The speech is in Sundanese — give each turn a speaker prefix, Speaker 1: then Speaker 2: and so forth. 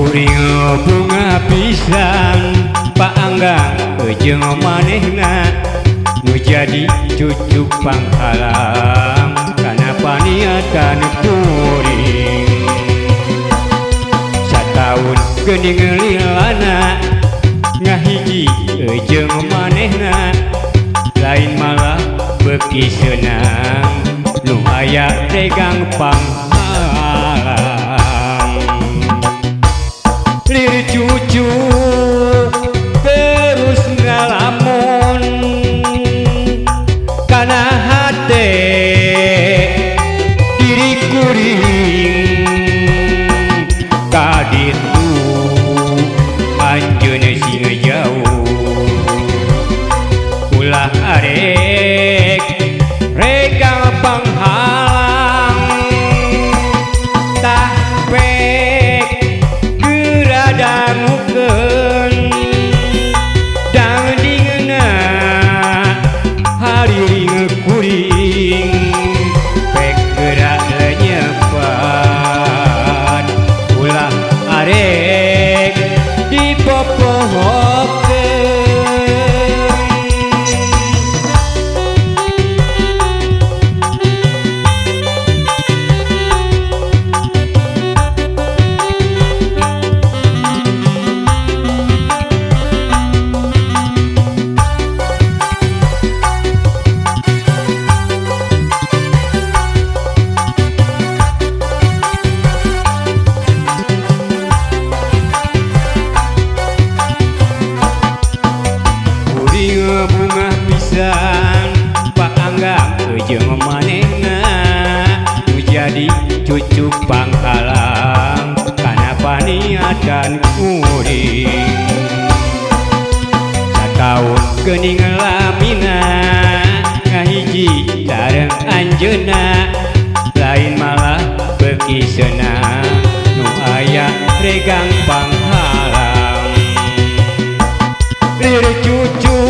Speaker 1: Kuring bunga pisan paanggang jeung manehna nu jadi cucu panghalang kana paniatan kuring. Sataun geuning lilana ngahiji jeung manehna lain malah beuki seunang nu aya regang panghalang. Lir cucu terus ngalamun kana hate diri kuring kaditu anjeun sing jauh ulah arek regang panghalang tah dangukeun dangdingna hariring kuring pek gerak lenyepan ulah arek dipopohokeun. Bunga pisan paanggap jeung manehna nu jadi cucu panghalang kana paniatan kuring. Sataun geuning lamina ngahiji sareng anjeunna lain malah beuki seunang nu aya regang panghalang. Lir cucu